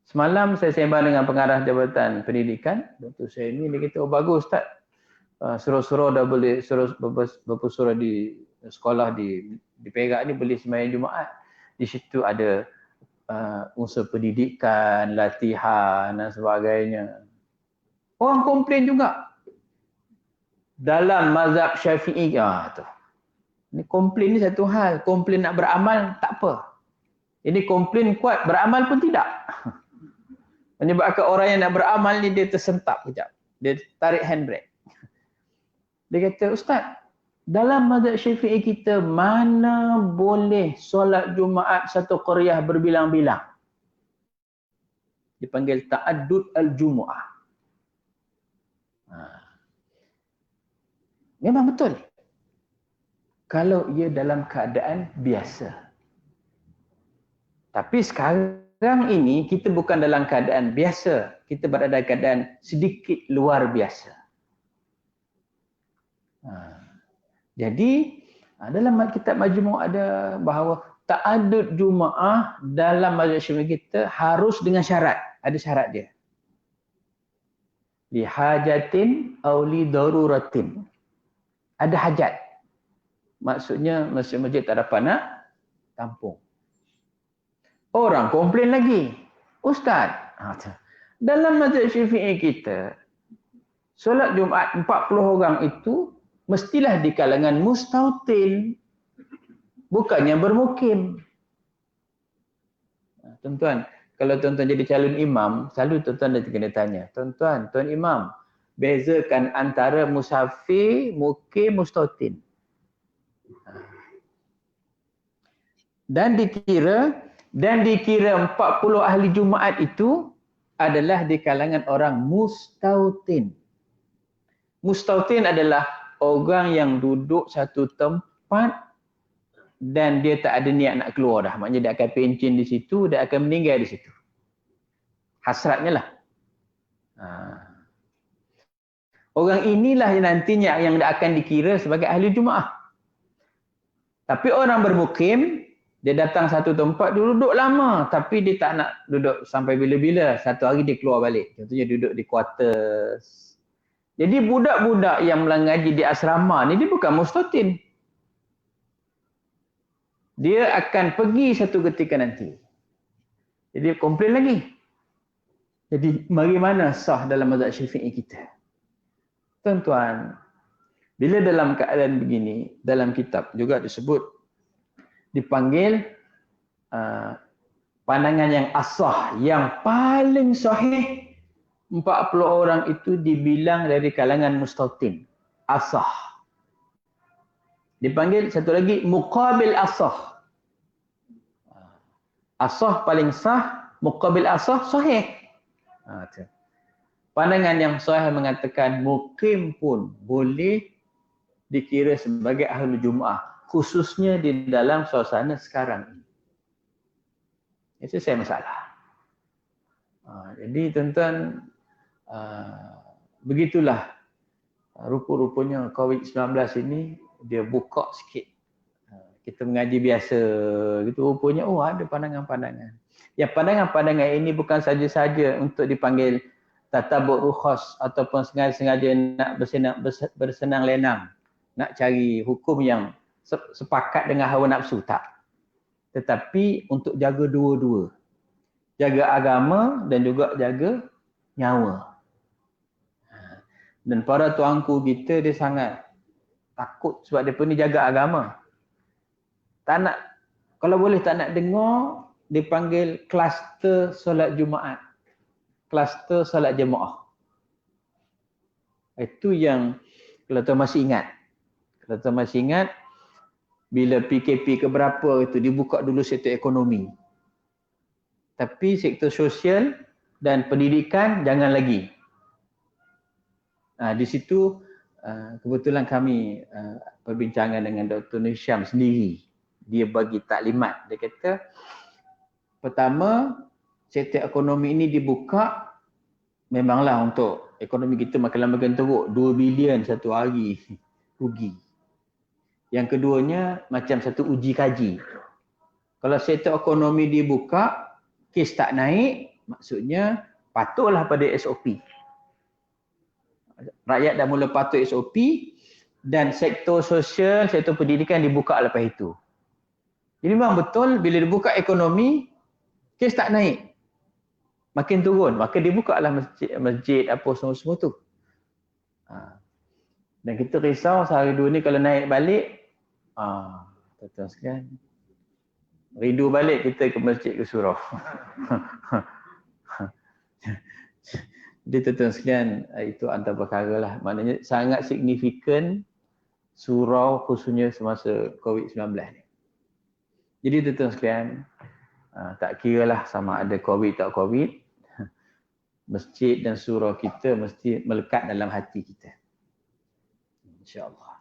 Speaker 1: Semalam saya sembang dengan pengarah Jabatan Pendidikan, Dr. Saini, dia kata, oh bagus Ustaz, surau-surau dah boleh, beberapa surau di sekolah di Perak ni boleh sembahyang Jumaat. Di situ ada unsur pendidikan, latihan dan sebagainya. Orang komplain juga. Dalam mazhab Syafi'i, tu. Ini komplain ni satu hal, komplain nak beramal tak apa. Ini komplain kuat, beramal pun tidak. Menyebabkan orang yang nak beramal ni dia tersentap kejap. Dia tarik handbrake. Dia kata, Ustaz, dalam mazhab Syafi'i kita mana boleh solat Jumaat satu qaryah berbilang-bilang? Dipanggil ta'addud al-jumu'ah. Memang betul. Kalau ia dalam keadaan biasa. Tapi sekarang ini kita bukan dalam keadaan biasa. Kita berada dalam keadaan sedikit luar biasa. Jadi dalam kitab Majmu' ada bahawa ta'addud Jumaah dalam mazhab Syafi'i kita harus dengan syarat. Ada syarat dia. Li hajatin aw li daruratin. Ada hajat. Maksudnya masjid-masjid tak dapat nak tampung. Orang komplain lagi. Ustaz, dalam mazhab Syafi'i kita, solat Jumaat 40 orang itu mestilah di kalangan mustautin, bukannya bermukim. Tuan-tuan, kalau tuan-tuan jadi calon imam, selalu tuan-tuan kena tanya, tuan-tuan, tuan imam, bezakan antara musafir, mukim, mustautin. Dan dikira 40 ahli Jumaat itu adalah di kalangan orang mustautin. Mustautin adalah orang yang duduk satu tempat dan dia tak ada niat nak keluar dah. Maknanya dia akan pencin di situ, dia akan meninggal di situ. Hasratnya lah. Orang inilah yang nantinya yang akan dikira sebagai ahli Jumaah. Tapi orang bermukim, dia datang satu tempat, dia duduk lama. Tapi dia tak nak duduk sampai bila-bila. Satu hari dia keluar balik. Contohnya duduk di quarters. Jadi budak-budak yang mengaji di asrama ni, dia bukan mustautin. Dia akan pergi satu ketika nanti. Jadi komplain lagi. Jadi mari mana sah dalam mazhab Syafi'i kita? Tuan-tuan, bila dalam keadaan begini, dalam kitab juga disebut, dipanggil pandangan yang asah, yang paling sahih, 40 orang itu dibilang dari kalangan mustautin. Asah. Dipanggil satu lagi muqabil asah. Asah paling sah, muqabil asah sahih. Pandangan yang sahih mengatakan mukim pun boleh dikira sebagai ahli Jumaah, khususnya di dalam suasana sekarang ini. Itu saya masalah. Jadi tuan-tuan, begitulah rupa-rupanya COVID-19 ini dia buka sikit. Kita mengaji biasa gitu, rupanya ada pandangan-pandangan. Ya, pandangan-pandangan ini bukan saja-saja untuk dipanggil tatabuk rukhas ataupun sengaja-sengaja nak bersenang lenang, nak cari hukum yang sepakat dengan hawa nafsu, tak. Tetapi untuk jaga dua-dua. Jaga agama dan juga jaga nyawa. Dan para tuanku kita dia sangat takut sebab dia pun ni jaga agama. Tak nak, kalau boleh tak nak dengar, dipanggil kluster solat Jumaat. Kluster solat jemaah. Itu yang kalau tuan masih ingat. Kalau tuan masih ingat, bila PKP keberapa itu dibuka dulu sektor ekonomi. Tapi sektor sosial dan pendidikan jangan lagi. Di situ kebetulan kami perbincangan dengan Dr. Nur Hisham sendiri. Dia bagi taklimat. Dia kata, pertama, sektor ekonomi ini dibuka memanglah untuk ekonomi kita makin lama makin teruk. 2 bilion satu hari rugi. Yang keduanya macam satu uji kaji. Kalau sektor ekonomi dibuka, kes tak naik, maksudnya patuhlah pada SOP. Rakyat dah mula patuh SOP dan sektor sosial, sektor pendidikan dibuka lepas itu. Jadi memang betul bila dibuka ekonomi, kes tak naik. Makin turun, maka dibukalah masjid apa semua-semua tu. Dan kita risau sehari dua ni kalau naik balik, tuan-tuan sekalian, rindu balik kita ke masjid ke surau. Jadi tuan-tuan sekalian, itu antara perkara lah. Maknanya sangat signifikan surau khususnya semasa COVID-19 ni. Jadi tuan-tuan sekalian, tak kira lah sama ada COVID tak COVID, masjid dan surau kita mesti melekat dalam hati kita. InsyaAllah.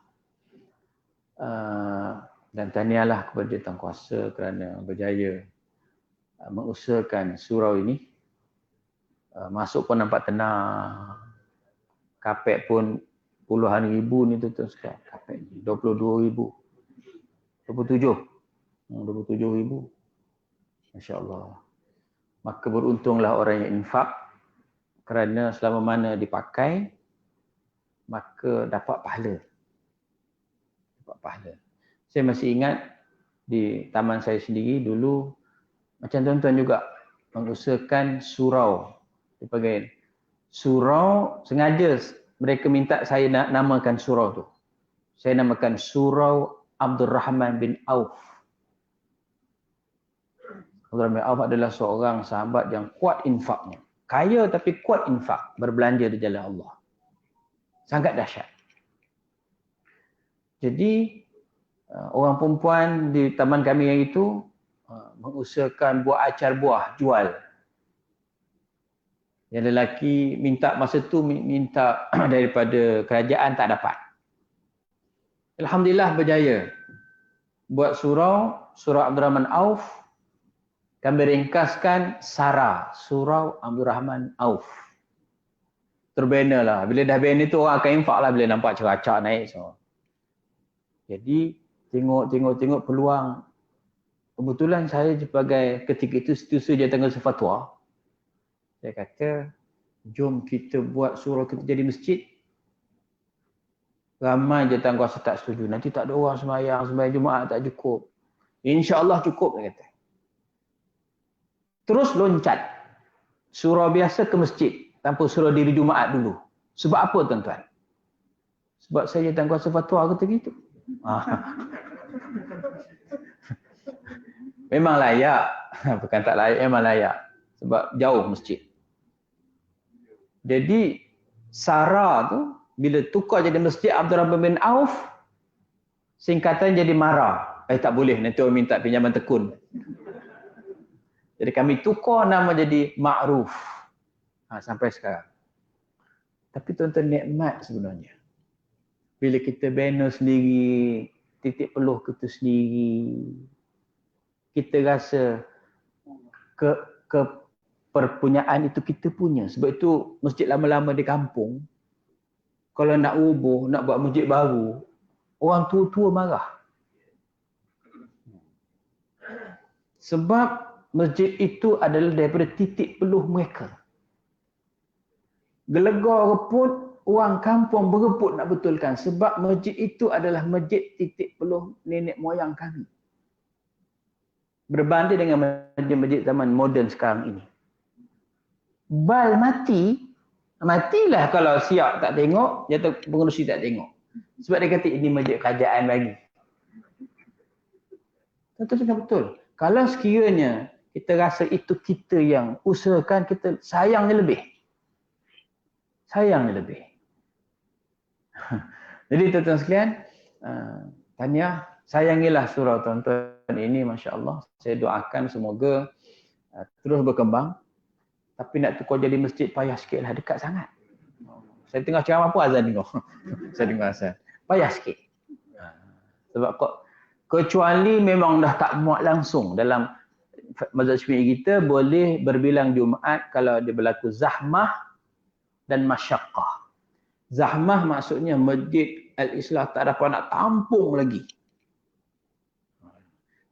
Speaker 1: Dan tahniahlah kepada Tuan Kuasa kerana berjaya mengusahakan surau ini. Masuk pun nampak tenang. Kapek pun puluhan ribu ni tuan-tuan sekalian. Kapek 22,000. 27,000. Masya Allah. Maka beruntunglah orang yang infak kerana selama mana dipakai maka dapat pahala. Dapat pahala. Saya masih ingat di taman saya sendiri dulu macam tuan-tuan juga mengusahakan surau. Dipanggil surau, sengaja mereka minta saya nak namakan surau tu. Saya namakan Surau Abdul Rahman bin Auf. Abdul Rahman bin Auf adalah seorang sahabat yang kuat infaknya. Kaya tapi kuat infak, berbelanja di jalan Allah. Sangat dahsyat. Jadi orang perempuan di taman kami yang itu mengusahakan buat acar buah, jual. Yang lelaki minta masa tu minta daripada kerajaan tak dapat. Alhamdulillah berjaya. Buat surau Abdul Rahman Auf. Kami ringkaskan SARA, Surau Abdul Rahman Auf. Terbina lah. Bila dah bina tu orang akan infak lah bila nampak ceracak naik semua. Jadi tengok peluang. Kebetulan saya sebagai ketika itu Setiausaha Jawatankuasa Fatwa. Saya kata, jom kita buat surau kita jadi masjid. Ramai jawatankuasa tak setuju. Nanti tak ada orang sembahyang Jumaat tak cukup. InsyaAllah cukup, saya kata. Terus loncat. Surau biasa ke masjid. Tanpa surau diri Jumaat dulu. Sebab apa tuan-tuan? Sebab saya jawatankuasa fatwa kata gitu. Memang layak. Bukan tak layak, memang layak. Sebab jauh masjid. Jadi, SARA tu, bila tukar jadi Masjid Abdul Rahman bin Auf, singkatan jadi MARA. Tak boleh, nanti orang minta pinjaman tekun. Jadi kami tukar nama jadi Ma'ruf. Sampai sekarang. Tapi tuan-tuan nikmat sebenarnya. Bila kita bina sendiri, titik peluh kita sendiri, kita rasa perpunyaan itu kita punya. Sebab itu masjid lama-lama di kampung, kalau nak rubuh, nak buat masjid baru, orang tua-tua marah. Sebab masjid itu adalah daripada titik peluh mereka. Gelegar pun orang kampung berebut nak betulkan. Sebab masjid itu adalah masjid titik peluh nenek moyang kami. Berbanding dengan masjid-masjid zaman moden sekarang ini. Bal matilah kalau siap tak tengok, jatuh pengerusi tak tengok. Sebab dia kata ini masjid kerajaan bagi. Tentu betul. Kalau sekiranya kita rasa itu kita yang usahakan, kita sayangnya lebih. Sayangnya lebih. Jadi tuan-tuan sekalian, tahniah, sayangilah surau tuan-tuan ini, Masya Allah. Saya doakan semoga terus berkembang. Tapi nak tukar jadi masjid payah sikit lah, dekat sangat. Saya tengah ceramah pun azan dengar. Saya dengar azan. Payah sikit. Sebab kecuali memang dah tak muat langsung dalam mazhab Syafi'i kita boleh berbilang Jumaat kalau dia berlaku zahmah dan masyaqqah. Zahmah maksudnya masjid Al-Islah tak dapat nak tampung lagi.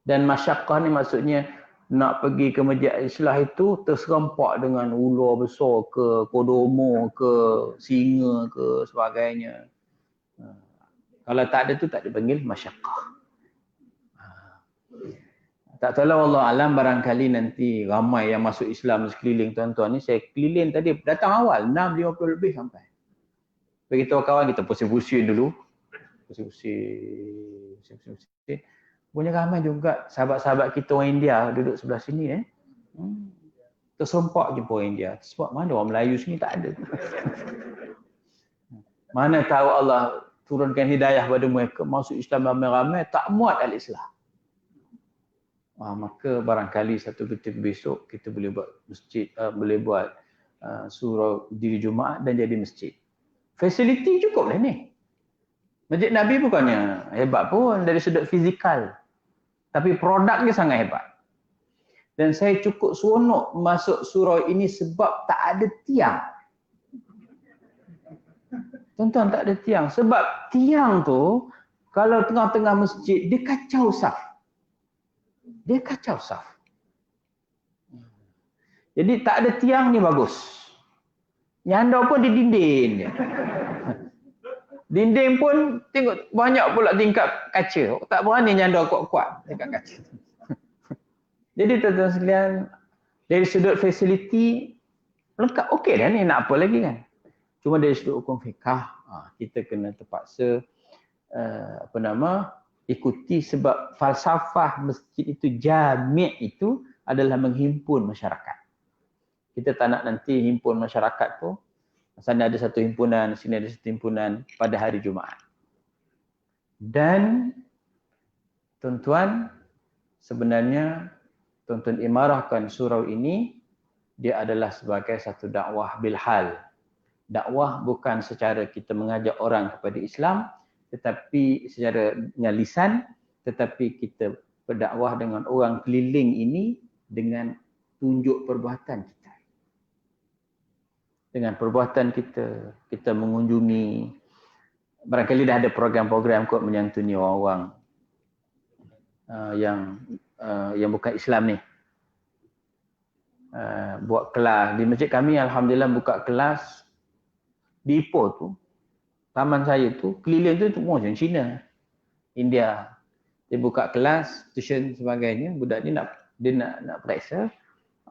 Speaker 1: Dan masyaqqah ni maksudnya nak pergi ke masjid Al-Islah itu terserempak dengan ular besar ke, kodomo ke, singa ke, sebagainya. Kalau tak ada tu tak dipanggil masyaqqah. Tak tahu Allah alam, barangkali nanti ramai yang masuk Islam sekeliling tuan-tuan ni. Saya keliling tadi, datang awal, 6.50 lebih sampai. Beritahu kawan kita pusing-pusing dulu. Pusing-pusing. Punya ramai juga sahabat-sahabat kita orang India duduk sebelah sini. Terserempak jumpa orang India. Sebab mana orang Melayu sini tak ada. Mana tahu Allah turunkan hidayah pada mereka, masuk Islam ramai-ramai, tak muat Al-Islah. Maka barangkali satu ketika besok kita boleh buat masjid, boleh buat surau diri Jumaat dan jadi masjid. Fasiliti cukup lah ni. Masjid Nabi bukannya hebat pun dari sudut fizikal. Tapi produknya sangat hebat. Dan saya cukup seronok masuk surau ini sebab tak ada tiang. Tuan-tuan, tak ada tiang. Sebab tiang tu, kalau tengah-tengah masjid, dia kacau saf. Jadi tak ada tiang ni bagus. Nyandar pun di dinding dia. Dinding pun tengok banyak pula tingkap kaca. Tak berani nyandar kuat-kuat dekat kaca. Jadi tuan-tuan sekalian, dari sudut fasiliti lengkap, okey dah ni, nak apa lagi kan. Cuma dari sudut hukum fiqah, kita kena terpaksa ikuti, sebab falsafah masjid itu, jami' itu adalah menghimpun masyarakat. Kita tak nak nanti himpun masyarakat tu, sana ada satu himpunan, sini ada satu himpunan pada hari Jumaat. Dan tuan-tuan, sebenarnya tuan-tuan imarahkan surau ini, dia adalah sebagai satu dakwah bilhal. Dakwah bukan secara kita mengajak orang kepada Islam, tetapi secara lisan, tetapi kita berdakwah dengan orang keliling ini dengan tunjuk perbuatan kita. Dengan perbuatan kita, kita mengunjungi, barangkali dah ada program-program kot menyantuni orang-orang yang bukan Islam ni. Buat kelas di masjid kami, alhamdulillah buka kelas di Ipoh tu, taman saya tu, keliling tu semua orang Cina, India. Dia buka kelas, tuition sebagainya, budak ni nak periksa,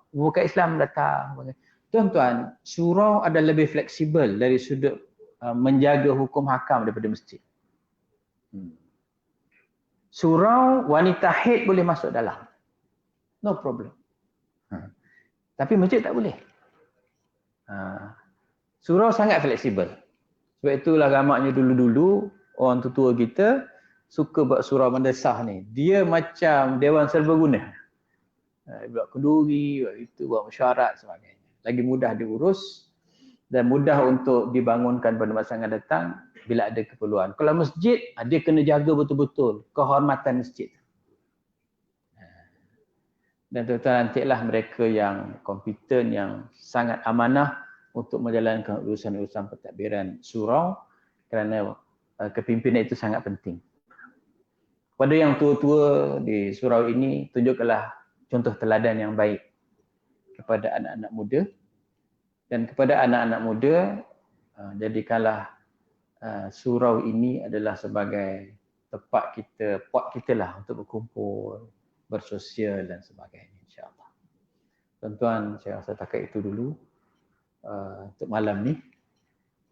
Speaker 1: bukan Islam datang. Tuan-tuan, surau ada lebih fleksibel dari sudut menjaga hukum hakam daripada masjid. Surau wanita haid boleh masuk dalam. No problem. Tapi masjid tak boleh. Surau sangat fleksibel. Sebab itulah gamaknya dulu-dulu orang tua kita suka buat surau madrasah ni. Dia macam dewan serbaguna. Buat kenduri, buat itu, buat mesyuarat sebagainya. Lagi mudah diurus dan mudah untuk dibangunkan pada masa akan datang bila ada keperluan. Kalau masjid, dia kena jaga betul-betul kehormatan masjid. Dan tuan-tuan, nantilah mereka yang kompeten, yang sangat amanah untuk menjalankan urusan-urusan pentadbiran surau, kerana kepimpinan itu sangat penting. Pada yang tua-tua di surau ini, tunjukkanlah contoh teladan yang baik kepada anak-anak muda, dan kepada anak-anak muda, jadikanlah surau ini adalah sebagai tempat kita, pot kita lah untuk berkumpul, bersosial dan sebagainya, insya-Allah. Tuan-tuan, saya rasa takat itu dulu untuk malam ni.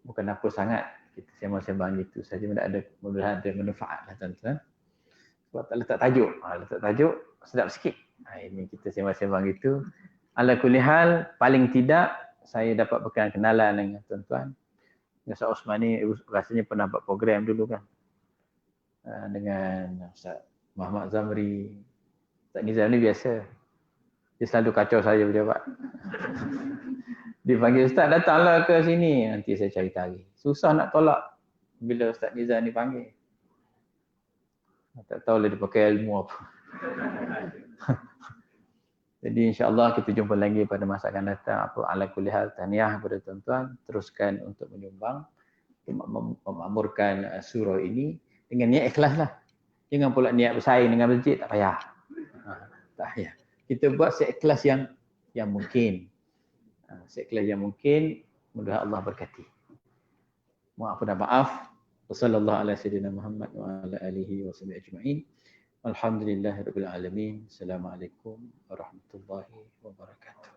Speaker 1: Bukan apa sangat, kita sembang-sembang gitu saja, mudah-mudahan ada manfaat lah tuan-tuan. Sebab tak letak tajuk, letak tajuk sedap sikit. Ini kita sembang-sembang gitu. Ala kulli hal, paling tidak saya dapat berkenalan dengan tuan-tuan. Ustaz Osman ni rasanya pernah buat program dulu kan. Dengan Ustaz Muhammad Zamri. Ustaz Nizam ni biasa. Dia selalu kacau saya berjawab. Dia panggil, Ustaz datanglah ke sini. Nanti saya cari tarik. Susah nak tolak bila Ustaz Nizam ni panggil. Tak tahulah dia pakai ilmu apa. Jadi insya-Allah kita jumpa lagi pada masa akan datang. Ala kulli hal, tahniah kepada tuan-tuan, teruskan untuk menyumbang, memakmurkan surau ini dengan niat ikhlas lah. Jangan pula niat bersaing dengan masjid, tak payah. Tak payah. Kita buat seikhlas yang mungkin. Seikhlas yang mungkin, mudah Allah berkati. Maaf dan maaf. Wassallallahu ala sayyidina Muhammad wa ala alihi wa sahbihi ajma'in. Alhamdulillahirabbil alamin. Assalamualaikum warahmatullahi wabarakatuh.